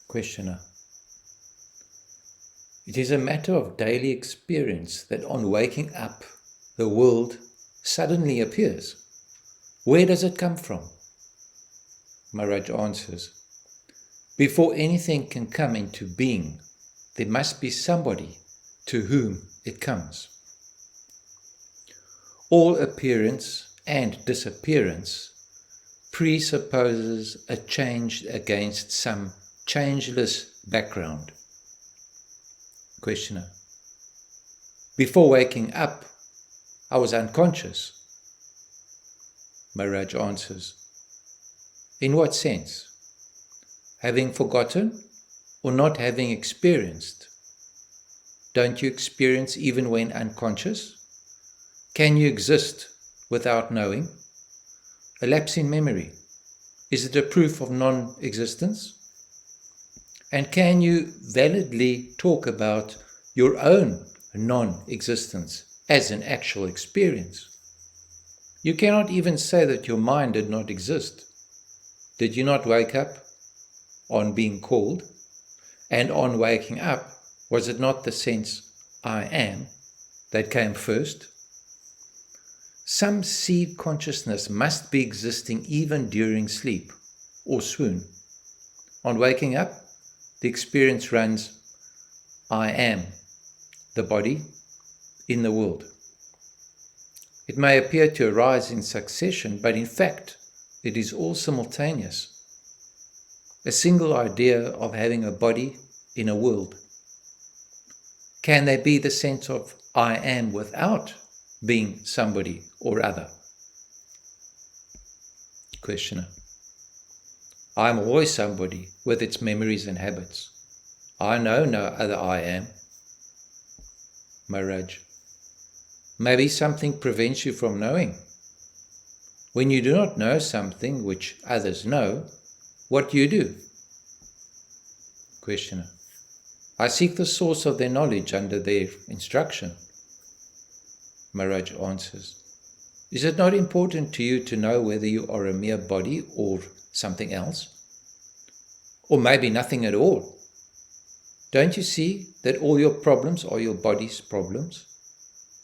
Questioner. It is a matter of daily experience that on waking up, the world suddenly appears. Where does it come from? Maharaj answers, before anything can come into being, there must be somebody to whom it comes. All appearance and disappearance presupposes a change against some changeless background. Questioner. Before waking up, I was unconscious. Maharaj answers, in what sense? Having forgotten or not having experienced? Don't you experience even when unconscious? Can you exist without knowing? A lapse in memory, is it a proof of non-existence? And can you validly talk about your own non-existence as an actual experience? You cannot even say that your mind did not exist. Did you not wake up on being called? And on waking up, was it not the sense, I am, that came first? Some seed consciousness must be existing even during sleep or swoon. On waking up, the experience runs, I am, the body, in the world. It may appear to arise in succession, but in fact, it is all simultaneous. A single idea of having a body in a world. Can there be the sense of I am without being somebody or other? Questioner. I am always somebody with its memories and habits. I know no other I am. Maharaj. Maybe something prevents you from knowing. When you do not know something which others know, what do you do? Questioner. I seek the source of their knowledge under their instruction. Maharaj answers, is it not important to you to know whether you are a mere body or something else? Or maybe nothing at all? Don't you see that all your problems are your body's problems?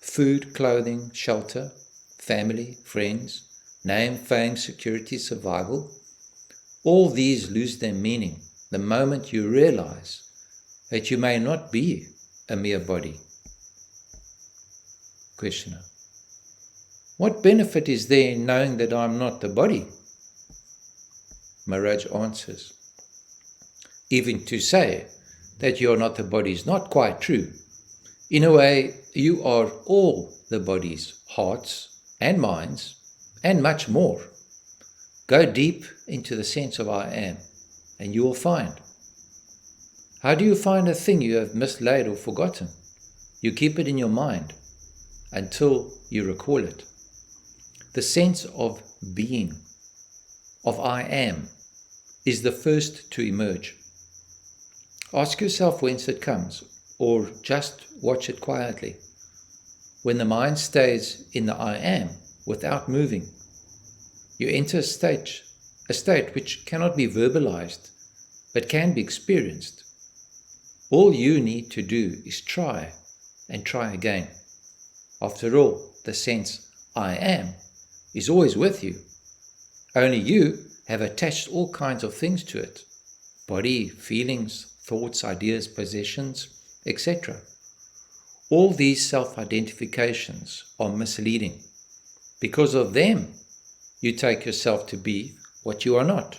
Food, clothing, shelter, family, friends, name, fame, security, survival. All these lose their meaning the moment you realize that you may not be a mere body. Questioner. What benefit is there in knowing that I am not the body? Maharaj answers, even to say that you are not the body is not quite true. In a way, you are all the bodies, hearts and minds, and much more. Go deep into the sense of I am, and you will find. How do you find a thing you have mislaid or forgotten? You keep it in your mind until you recall it. The sense of being, of I am, is the first to emerge. Ask yourself whence it comes, or just watch it quietly. When the mind stays in the I am without moving, you enter a state which cannot be verbalized, but can be experienced. All you need to do is try and try again. After all, the sense I am is always with you. Only you have attached all kinds of things to it. Body, feelings, thoughts, ideas, possessions, etc. All these self-identifications are misleading. Because of them, you take yourself to be what you are not.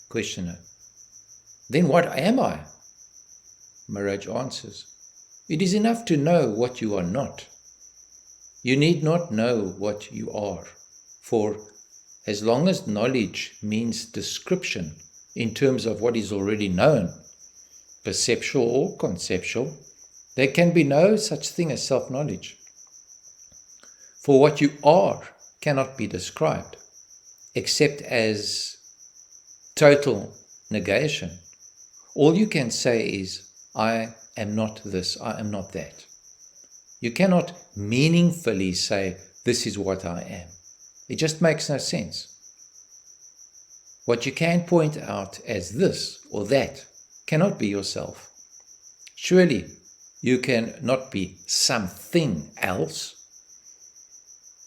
Questioner. Then what am I? Maharaj answers, it is enough to know what you are not. You need not know what you are, for as long as knowledge means description in terms of what is already known, perceptual or conceptual, there can be no such thing as self-knowledge. For what you are cannot be described, except as total negation. All you can say is, I am not this, I am not that. You cannot meaningfully say, this is what I am. It just makes no sense. What you can point out as this or that cannot be yourself. Surely you can not be something else.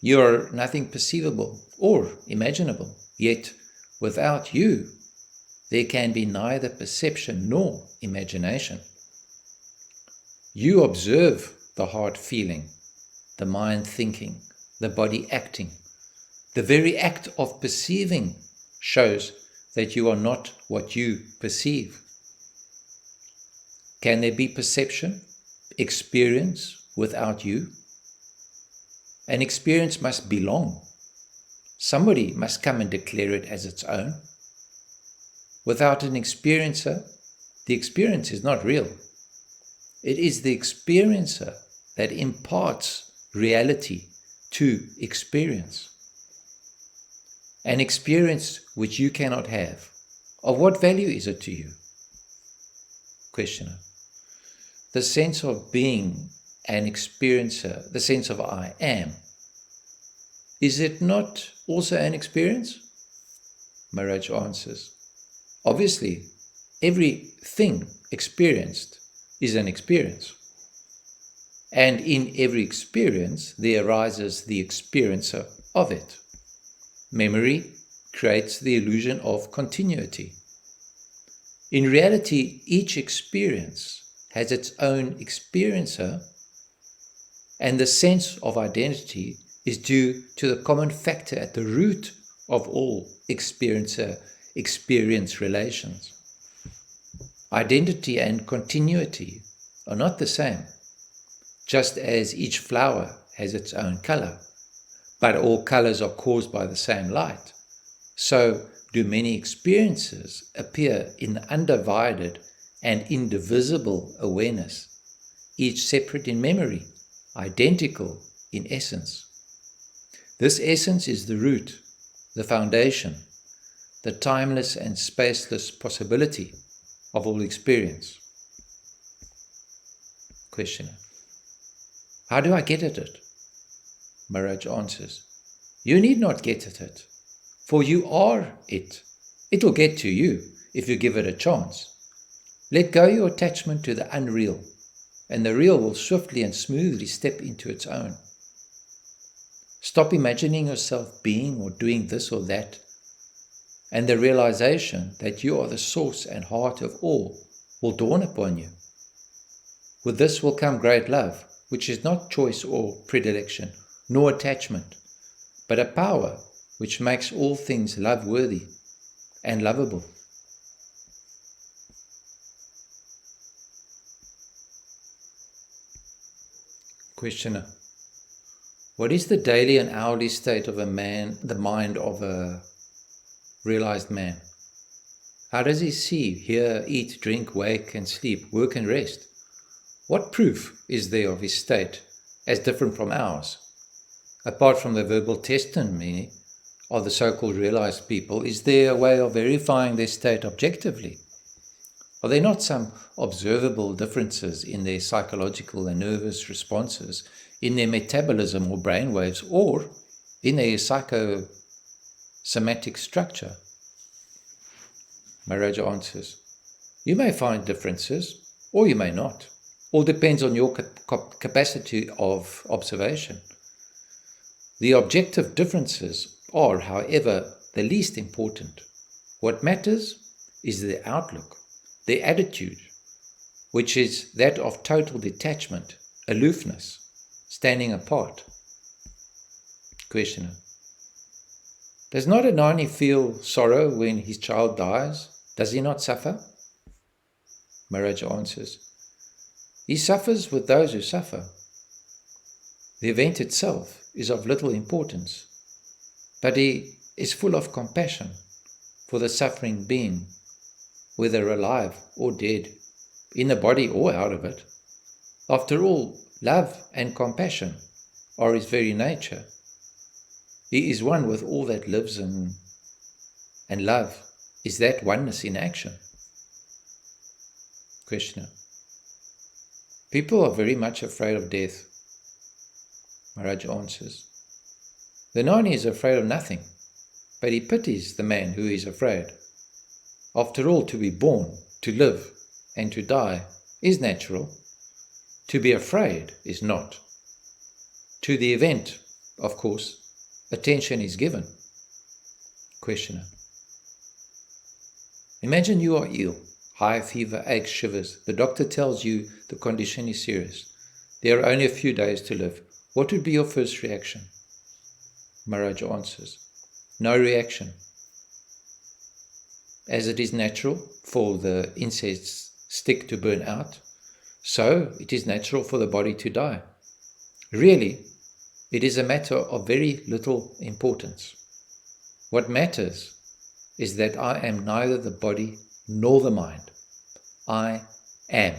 You are nothing perceivable or imaginable, yet without you there can be neither perception nor imagination. You observe the heart feeling, the mind thinking, the body acting. The very act of perceiving shows that you are not what you perceive. Can there be perception, experience without you? An experience must belong. Somebody must come and declare it as its own. Without an experiencer, the experience is not real. It is the experiencer that imparts reality to experience. An experience which you cannot have, of what value is it to you? Questioner. The sense of being an experiencer, the sense of I am, is it not also an experience? Maharaj answers, obviously, everything experienced is an experience. And in every experience, there arises the experiencer of it. Memory creates the illusion of continuity. In reality, each experience has its own experiencer, and the sense of identity is due to the common factor at the root of all experience relations. Identity and continuity are not the same, just as each flower has its own color, but all colors are caused by the same light. So do many experiences appear in the undivided and indivisible awareness, each separate in memory, identical in essence. This essence is the root, the foundation, the timeless and spaceless possibility of all experience. Questioner. How do I get at it? Maharaj answers, you need not get at it, for you are it. It will get to you if you give it a chance. Let go your attachment to the unreal, and the real will swiftly and smoothly step into its own. Stop imagining yourself being or doing this or that, and the realization that you are the source and heart of all will dawn upon you. With this will come great love, which is not choice or predilection, nor attachment, but a power which makes all things love-worthy and lovable. Questioner. What is the daily and hourly state of a man, the mind of a realized man? How does he see, hear, eat, drink, wake and sleep, work and rest? What proof is there of his state as different from ours? Apart from the verbal testimony of the so-called realized people, is there a way of verifying their state objectively? Are there not some observable differences in their psychological and nervous responses, in their metabolism or brainwaves, or in their psychosomatic structure? Maharaj answers, you may find differences, or you may not. All depends on your capacity of observation. The objective differences are, however, the least important. What matters is the outlook, the attitude, which is that of total detachment, aloofness, standing apart. Questioner. Does not a Nani feel sorrow when his child dies? Does he not suffer? Maharaj answers, he suffers with those who suffer. The event itself is of little importance, but he is full of compassion for the suffering being, whether alive or dead, in the body or out of it. After all, love and compassion are his very nature. He is one with all that lives, and love is that oneness in action. Questioner. People are very much afraid of death. Maharaj answers, the Nani is afraid of nothing, but he pities the man who is afraid. After all, to be born, to live, and to die is natural. To be afraid is not. To the event, of course, attention is given. Questioner. Imagine you are ill, high fever, aches, shivers. The doctor tells you the condition is serious. There are only a few days to live. What would be your first reaction? Maharaj answers, no reaction. As it is natural for the incense stick to burn out, so it is natural for the body to die. Really, it is a matter of very little importance. What matters is that I am neither the body nor the mind. I am.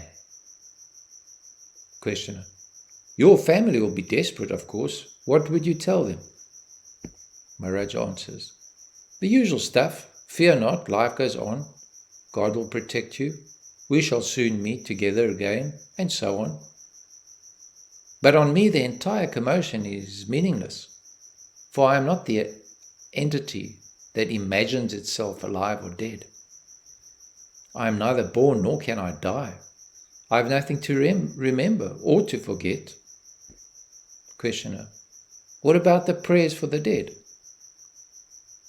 Questioner. Your family will be desperate, of course. What would you tell them? Maharaj answers, the usual stuff. Fear not, life goes on. God will protect you. We shall soon meet together again, and so on. But on me the entire commotion is meaningless, for I am not the entity that imagines itself alive or dead. I am neither born nor can I die. I have nothing to remember or to forget. Questioner. What about the prayers for the dead?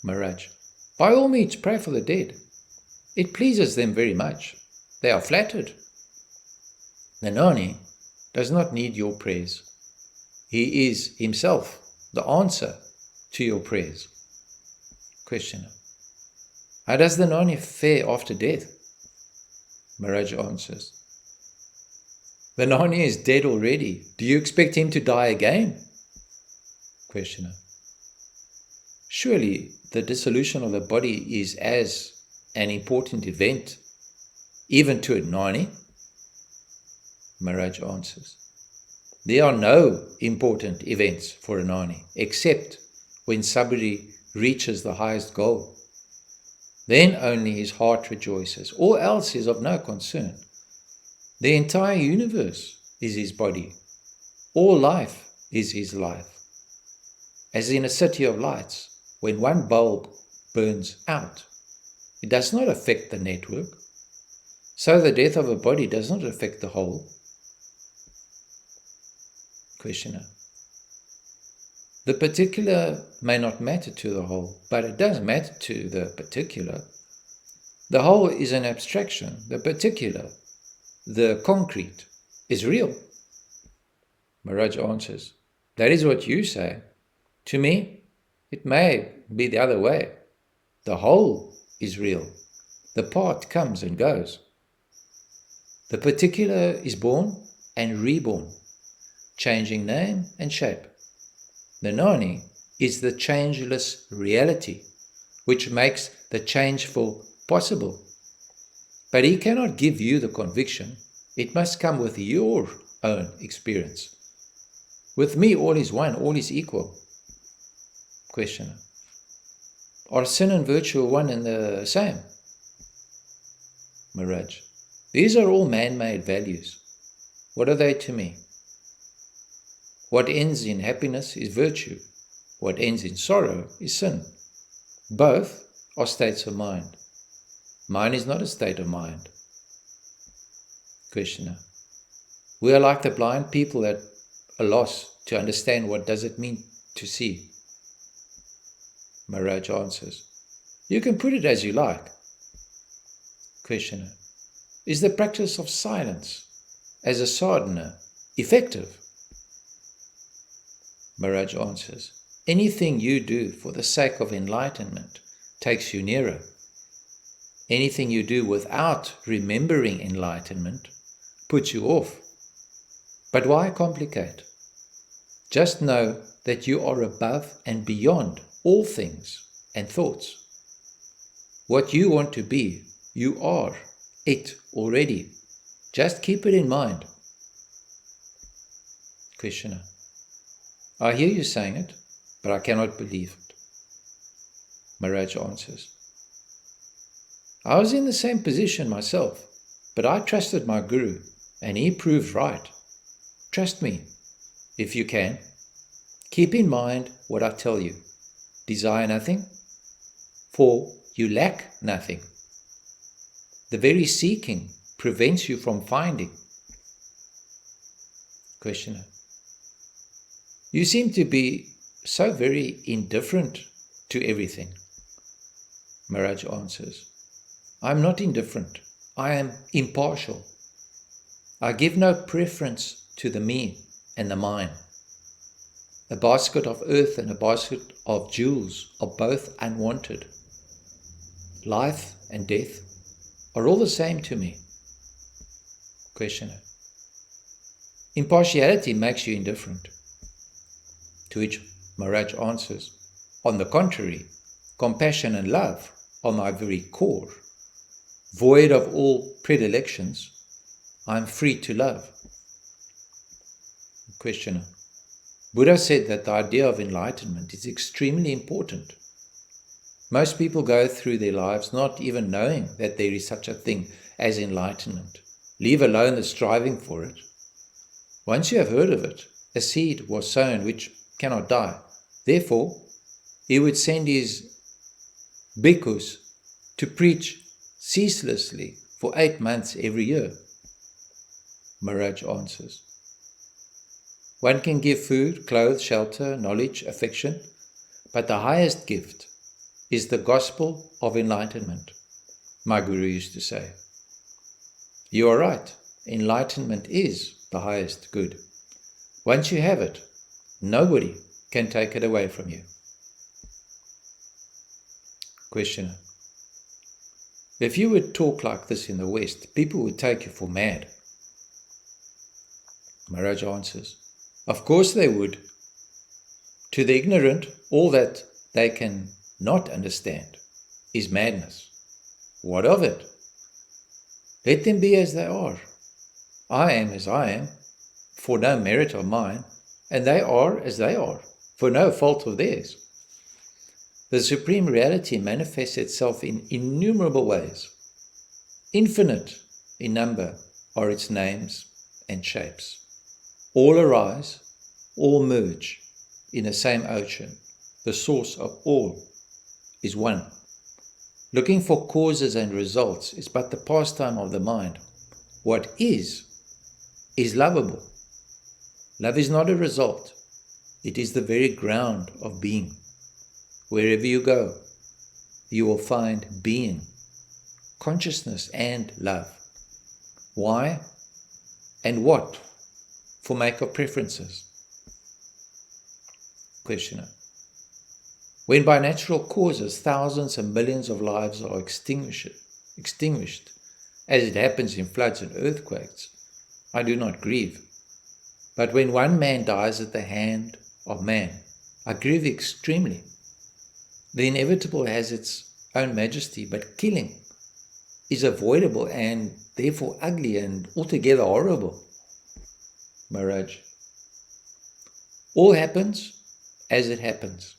Maharaj. By all means, pray for the dead. It pleases them very much. They are flattered. The Nani does not need your prayers. He is himself the answer to your prayers. Questioner. How does the Nani fare after death? Maharaj answers, the Nani is dead already. Do you expect him to die again? Questioner. Surely the dissolution of the body is as an important event, even to a Nani? Maharaj answers, there are no important events for a Nani, except when somebody reaches the highest goal. Then only his heart rejoices. All else is of no concern. The entire universe is his body. All life is his life. As in a city of lights, when one bulb burns out, it does not affect the network. So the death of a body does not affect the whole. Questioner. The particular may not matter to the whole, but it does matter to the particular. The whole is an abstraction. The particular, the concrete, is real. Maharaj answers, that is what you say. To me, it may be the other way. The whole is real. The part comes and goes. The particular is born and reborn, changing name and shape. The Nani is the changeless reality, which makes the changeful possible. But he cannot give you the conviction. It must come with your own experience. With me, all is one, all is equal. Questioner. Are sin and virtue one and the same? Maharaj. These are all man-made values. What are they to me? What ends in happiness is virtue. What ends in sorrow is sin. Both are states of mind. Mine is not a state of mind. Questioner. We are like the blind people at a loss to understand what does it mean to see. Maharaj answers, you can put it as you like. Questioner. Is the practice of silence as a sadhana effective? Maharaj answers, anything you do for the sake of enlightenment takes you nearer. Anything you do without remembering enlightenment puts you off. But why complicate? Just know that you are above and beyond all things and thoughts. What you want to be, you are it already. Just keep it in mind. Questioner. I hear you saying it, but I cannot believe it. Maharaj answers, I was in the same position myself, but I trusted my Guru, and he proved right. Trust me, if you can. Keep in mind what I tell you. Desire nothing, for you lack nothing. The very seeking prevents you from finding. Questioner. You seem to be so very indifferent to everything. Maharaj answers, I am not indifferent. I am impartial. I give no preference to the me and the mine. A basket of earth and a basket of jewels are both unwanted. Life and death are all the same to me. Questioner. Impartiality makes you indifferent. To which Maharaj answers, on the contrary, compassion and love are my very core. Void of all predilections, I am free to love. Questioner. Buddha said that the idea of enlightenment is extremely important. Most people go through their lives not even knowing that there is such a thing as enlightenment, leave alone the striving for it. Once you have heard of it, a seed was sown which cannot die. Therefore, he would send his bhikkhus to preach ceaselessly for 8 months every year. Maharaj answers, one can give food, clothes, shelter, knowledge, affection, but the highest gift is the gospel of enlightenment, my Guru used to say. You are right, enlightenment is the highest good. Once you have it, nobody can take it away from you. Questioner. If you would talk like this in the West, people would take you for mad. Maharaj answers, of course they would. To the ignorant, all that they can not understand is madness. What of it? Let them be as they are. I am as I am, for no merit of mine, and they are as they are, for no fault of theirs. The Supreme Reality manifests itself in innumerable ways. Infinite in number are its names and shapes. All arise, all merge in the same ocean. The source of all is one. Looking for causes and results is but the pastime of the mind. What is lovable. Love is not a result. It is the very ground of being. Wherever you go, you will find being, consciousness and love. Why and what for make of preferences? Questioner. When by natural causes thousands and millions of lives are extinguished, as it happens in floods and earthquakes, I do not grieve. But when one man dies at the hand of man, I grieve extremely. The inevitable has its own majesty, but killing is avoidable and therefore ugly and altogether horrible. Maharaj. All happens as it happens.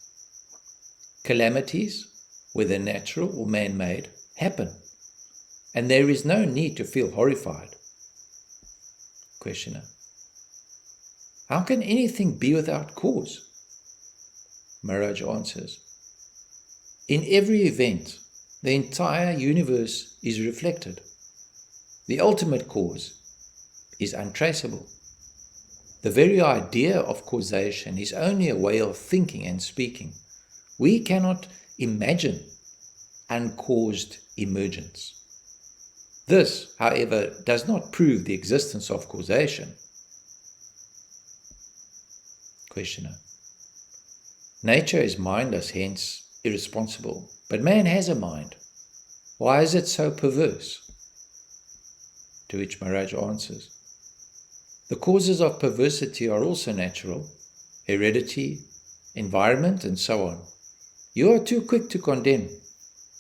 Calamities, whether natural or man-made, happen, and there is no need to feel horrified. Questioner. How can anything be without cause? Maharaj answers, in every event, the entire universe is reflected. The ultimate cause is untraceable. The very idea of causation is only a way of thinking and speaking. We cannot imagine uncaused emergence. This, however, does not prove the existence of causation. Questioner. Nature is mindless, hence irresponsible, but man has a mind. Why is it so perverse? To which Maharaj answers, the causes of perversity are also natural, heredity, environment, and so on. You are too quick to condemn.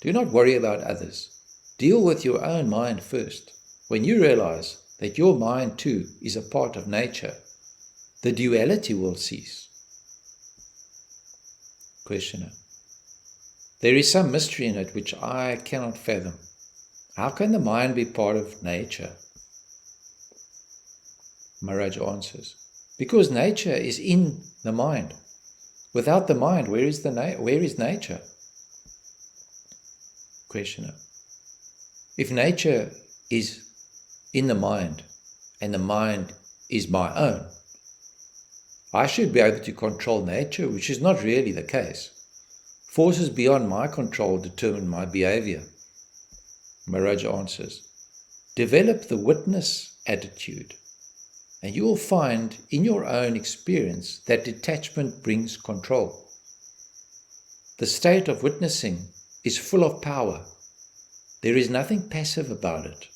Do not worry about others. Deal with your own mind first. When you realize that your mind too is a part of nature, the duality will cease. Questioner. There is some mystery in it which I cannot fathom. How can the mind be part of nature? Maharaj answers, because nature is in the mind. Without the mind, where is nature? Questioner. If nature is in the mind and the mind is my own, I should be able to control nature, which is not really the case. Forces beyond my control determine my behavior. Maharaj answers, develop the witness attitude, and you will find in your own experience that detachment brings control. The state of witnessing is full of power. There is nothing passive about it.